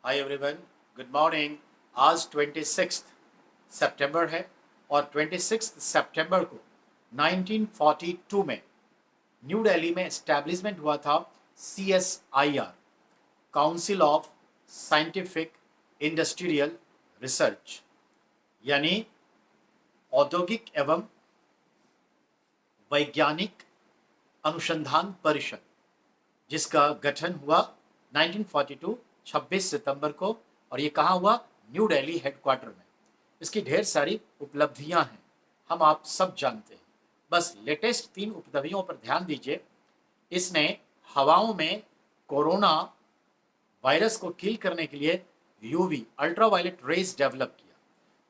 Hi everyone, good morning. आज 26 सितंबर है और 26 सितंबर को 1942 में न्यू दिल्ली में एस्टैब्लिशमेंट हुआ था CSIR, council of scientific industrial research, यानी औद्योगिक एवं वैज्ञानिक अनुसंधान परिषद, जिसका गठन हुआ 1942 26 सितंबर को। और ये कहाँ हुआ? न्यू दिल्ली हेडक्वार्टर में। इसकी ढेर सारी उपलब्धियां हैं, हम आप सब जानते हैं। बस लेटेस्ट 3 उपलब्धियों पर ध्यान दीजिए। इसने हवाओं में कोरोना वायरस को किल करने के लिए यूवी अल्ट्रावायलेट रेज डेवलप किया,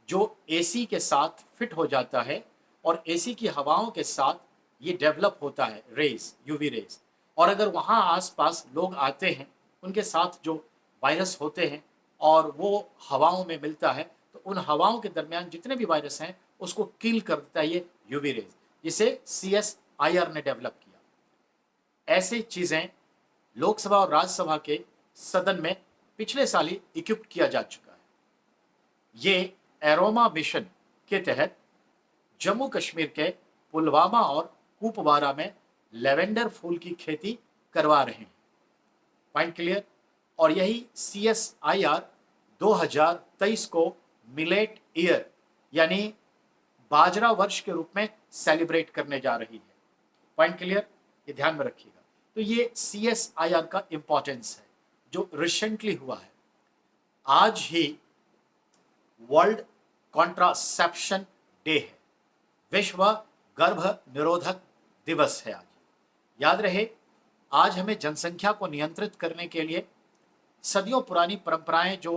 जो एसी के साथ फिट हो जाता है और एसी की हवाओं के साथ ये डेवलप होता है रेज, यूवी रेज। और अगर वहाँ आसपास लोग आते हैं, उनके साथ जो वायरस होते हैं और वो हवाओं में मिलता है, तो उन हवाओं के दरमियान जितने भी वायरस हैं उसको किल कर देता है ये यूवी रेज, जिसे CSIR ने डेवलप किया। ऐसी चीज़ें लोकसभा और राज्यसभा के सदन में पिछले साल ही इक्विप किया जा चुका है। ये एरोमा मिशन के तहत जम्मू कश्मीर के पुलवामा और कुपवारा में लेवेंडर फूल की खेती करवा रहे हैं। Point clear? और यही CSIR 2023 को मिलेट ईयर यानी बाजरा वर्ष के रूप में सेलिब्रेट करने जा रही है। Point clear? ये ध्यान में रखिएगा। तो ये CSIR का इंपॉर्टेंस है जो रिसेंटली हुआ है। आज ही वर्ल्ड कॉन्ट्रासेप्शन डे है, विश्व गर्भ निरोधक दिवस है आज। याद रहे, आज हमें जनसंख्या को नियंत्रित करने के लिए सदियों पुरानी परंपराएं जो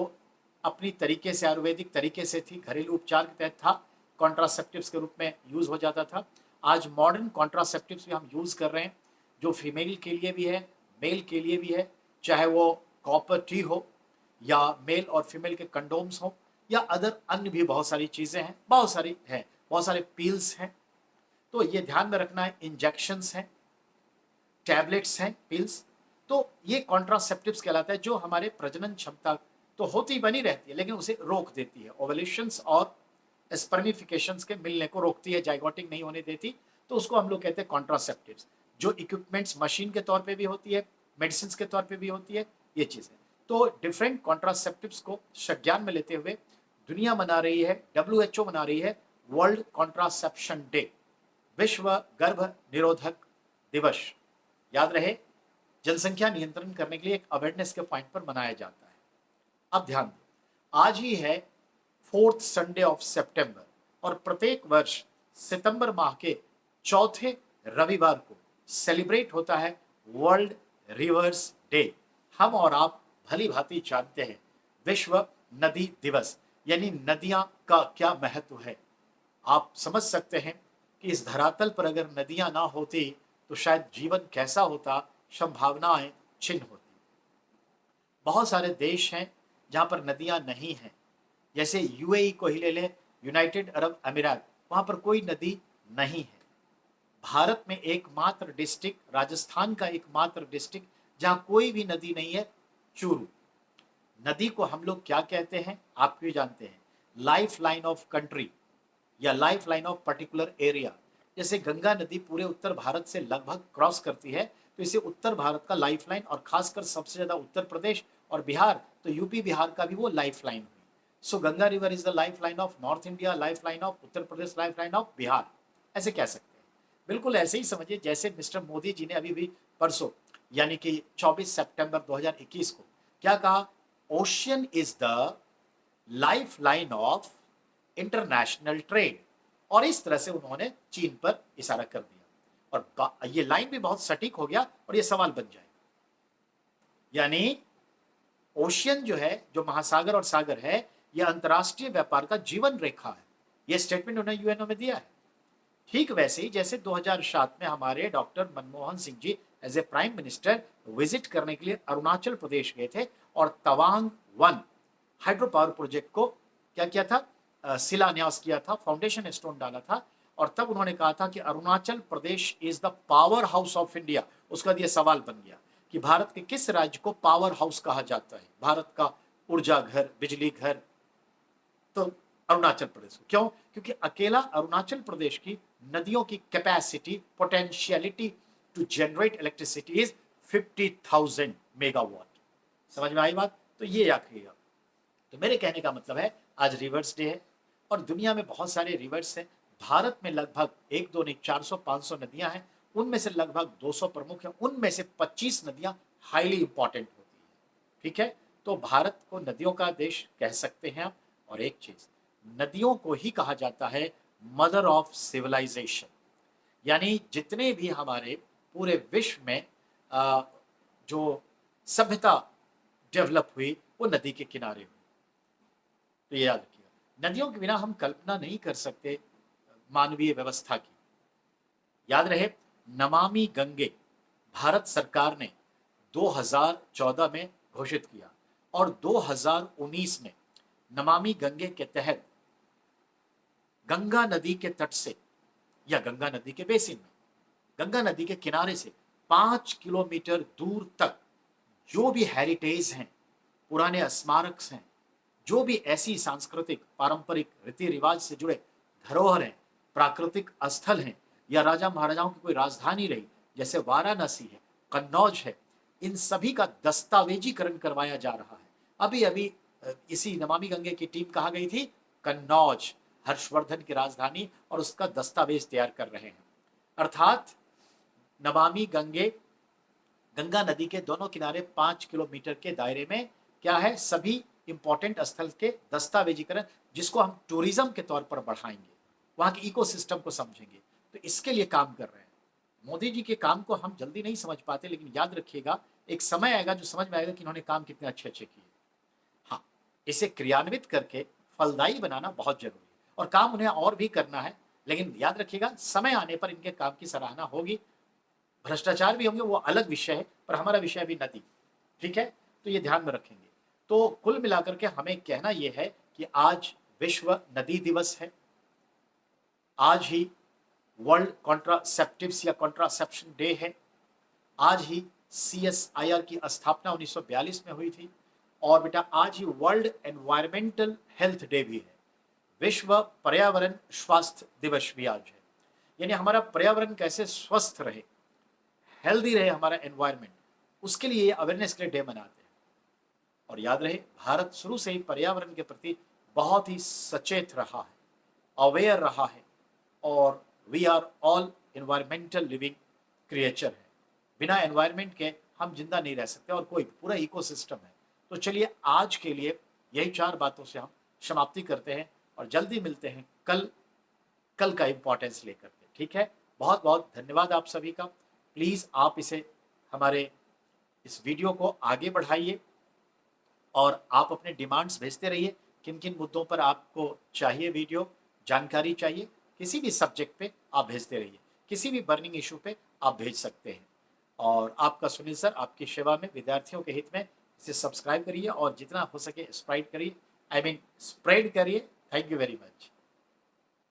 अपनी तरीके से आयुर्वेदिक तरीके से थी, घरेलू उपचार के तहत था, कॉन्ट्रासेप्टिव्स के रूप में यूज हो जाता था। आज मॉडर्न कॉन्ट्रासेप्टिव्स भी हम यूज कर रहे हैं, जो फीमेल के लिए भी है, मेल के लिए भी है, चाहे वो कॉपर टी हो या मेल और फीमेल के कंडोम्स हो या अदर अन्य भी बहुत सारी चीजें हैं, बहुत सारी हैं, बहुत सारे पील्स हैं। तो ये ध्यान में रखना है, इंजेक्शंस हैं, टैबलेट्स हैं, पिल्स। तो ये कॉन्ट्रासेप्टिव्स कहलाता है, जो हमारे प्रजनन क्षमता तो होती बनी रहती है लेकिन उसे रोक देती है, ओवुलेशंस और स्पर्मिफिकेशंस के मिलने को रोकती है, जाइगोटिक नहीं होने देती। तो उसको हम लोग कहते हैं कॉन्ट्रासेप्टिव्स, जो इक्विपमेंट्स मशीन के तौर पे भी होती है, मेडिसिन के तौर पे भी होती है, ये चीज़ें। तो डिफरेंट कॉन्ट्रासेप्टिव्स को संज्ञान में लेते हुए दुनिया मना रही है, WHO मना रही है वर्ल्ड कॉन्ट्रासेप्शन डे, विश्व गर्भ निरोधक दिवस। याद रहे, जनसंख्या नियंत्रण करने के लिए एक अवेयरनेस के पॉइंट पर मनाया जाता है। अब ध्यान दो, आज ही है 4th संडे ऑफ सितंबर और प्रत्येक वर्ष सितंबर माह के चौथे रविवार को सेलिब्रेट होता है वर्ल्ड रिवर्स डे। हम और आप भली भांति जानते हैं विश्व नदी दिवस, यानी नदियां का क्या महत्व है। आप समझ सकते हैं कि इस धरातल पर अगर नदियां ना होती तो शायद जीवन कैसा होता, संभावनाएं छिन्न होती। बहुत सारे देश हैं जहां पर नदियां नहीं हैं, जैसे UAE को ही ले लें, यूनाइटेड अरब अमीरात, वहां पर कोई नदी नहीं है। भारत में एकमात्र डिस्ट्रिक्ट, राजस्थान का एकमात्र डिस्ट्रिक्ट जहां कोई भी नदी नहीं है, चूरू। नदी को हम लोग क्या कहते हैं आप भी जानते हैं? लाइफ लाइन ऑफ कंट्री या life line of particular area. जैसे गंगा नदी पूरे उत्तर भारत से लगभग क्रॉस करती है, तो इसे उत्तर भारत का लाइफ लाइन, और खासकर सबसे ज्यादा उत्तर प्रदेश और बिहार, तो यूपी बिहार का भी वो लाइफ लाइन हुई। So Ganga river is the lifeline of north India, lifeline of Uttar Pradesh, lifeline of Bihar, ऐसे कह सकते हैं। बिल्कुल ऐसे ही समझिए जैसे मिस्टर मोदी जी ने अभी भी परसों यानी कि 24 सितंबर 2021 को क्या कहा? Ocean is the lifeline of international trade. और इस तरह से उन्होंने चीन पर इशारा कर दिया, और ये लाइन भी बहुत सटीक हो गया और ये सवाल बन जाएगा। यानी ओशियन जो है, जो महासागर और सागर है, यह अंतर्राष्ट्रीय व्यापार का जीवन रेखा है। यह स्टेटमेंट उन्होंने यूएनओ में दिया है। ठीक वैसे ही जैसे 2007 में हमारे doctor Manmohan Singh ji as a prime minister visit करने के लिए अरुणाचल प्रदेश गए थे और तवांग 1 हाइड्रो पावर प्रोजेक्ट को क्या किया था? शिलान्यास किया था, फाउंडेशन स्टोन डाला था। और तब उन्होंने कहा था कि Arunachal Pradesh is the powerhouse of India. उसका ये सवाल बन गया कि भारत के किस राज्य को पावर हाउस कहा जाता है, भारत का ऊर्जा घर, बिजली घर, तो अरुणाचल प्रदेश। क्यों? क्योंकि अकेला अरुणाचल प्रदेश की नदियों की capacity, potentiality to generate electricity is 50,000 megawatt. समझ में आई बात? तो ये याद रखिएगा। तो मेरे कहने का मतलब है आज रिवर्स डे है और दुनिया में बहुत सारे रिवर्स हैं। भारत में लगभग एक दो नहीं 400-500 नदियां हैं, उनमें से लगभग 200 प्रमुख हैं, उनमें से 25 नदियां हाईली इंपॉर्टेंट होती हैं। ठीक है, तो भारत को नदियों का देश कह सकते हैं आप। और एक चीज, नदियों को ही कहा जाता है मदर ऑफ सिविलाइजेशन, यानी जितने भी हमारे पूरे विश्व में जो सभ्यता डेवलप हुई वो नदी के किनारे हुई। तो ये याद रखिएगा, नदियों के बिना हम कल्पना नहीं कर सकते मानवीय व्यवस्था की। याद रहे, नमामि गंगे भारत सरकार ने 2014 में घोषित किया और 2019 में नमामि गंगे के तहत गंगा नदी के तट से या गंगा नदी के बेसिन में, गंगा नदी के किनारे से 5 किलोमीटर दूर तक जो भी हेरिटेज हैं, पुराने स्मारक हैं, जो भी ऐसी सांस्कृतिक पारंपरिक रीति रिवाज से जुड़े धरोहर हैं, प्राकृतिक स्थल हैं, या राजा महाराजाओं की कोई राजधानी रही जैसे वाराणसी है, कन्नौज है, इन सभी का दस्तावेजीकरण करवाया जा रहा है। अभी अभी इसी नमामि गंगे की टीम कहाँ गई थी? कन्नौज, हर्षवर्धन की राजधानी, और उसका दस्तावेज तैयार कर रहे हैं। अर्थात नमामि गंगे, गंगा नदी के दोनों किनारे 5 किलोमीटर के दायरे में क्या है? सभी इंपॉर्टेंट स्थल के दस्तावेजीकरण, जिसको हम टूरिज्म के तौर पर बढ़ाएंगे, वहां के इकोसिस्टम को समझेंगे। तो इसके लिए काम कर रहे हैं। मोदी जी के काम को हम जल्दी नहीं समझ पाते, लेकिन याद रखिएगा एक समय आएगा जो समझ में आएगा कि इन्होंने काम कितने अच्छे अच्छे किए। हाँ, इसे क्रियान्वित करके फलदायी बनाना बहुत जरूरी है और काम उन्हें और भी करना है, लेकिन याद रखिएगा समय आने पर इनके काम की सराहना होगी। भ्रष्टाचार भी होंगे, वो अलग विषय है, पर हमारा विषय भी नदी। ठीक है, तो ये ध्यान में रखेंगे। तो कुल मिलाकर के हमें कहना यह है कि आज विश्व नदी दिवस है, आज ही वर्ल्ड कॉन्ट्रासेप्टिव्स या कॉन्ट्रासेप्शन डे है, आज ही CSIR की स्थापना 1942 में हुई थी, और बेटा आज ही वर्ल्ड एनवायरमेंटल हेल्थ डे भी है, विश्व पर्यावरण स्वास्थ्य दिवस भी आज है। यानी हमारा पर्यावरण कैसे स्वस्थ रहे, हेल्दी रहे हमारा एनवायरमेंट, उसके लिए अवेयरनेस के लिए डे मनाते हैं। और याद रहे, भारत शुरू से ही पर्यावरण के प्रति बहुत ही सचेत रहा है, अवेयर रहा है, और we are all environmental living creature है। बिना एनवायरमेंट के हम जिंदा नहीं रह सकते, और कोई पूरा इकोसिस्टम है। तो चलिए आज के लिए यही 4 बातों से हम समाप्ति करते हैं और जल्दी मिलते हैं कल का इंपॉर्टेंस लेकर के। ठीक है, बहुत बहुत धन्यवाद आप सभी का। प्लीज़ आप इसे हमारे इस वीडियो को आगे बढ़ाइए और आप अपने डिमांड्स भेजते रहिए, किन किन मुद्दों पर आपको चाहिए वीडियो, जानकारी चाहिए, किसी भी सब्जेक्ट पे आप भेजते रहिए, किसी भी बर्निंग इशू पे आप भेज सकते हैं। और आपका सुनील सर आपकी सेवा में, विद्यार्थियों के हित में इसे सब्सक्राइब करिए और जितना हो सके स्प्रेड करिए, स्प्रेड करिए। Thank you very much.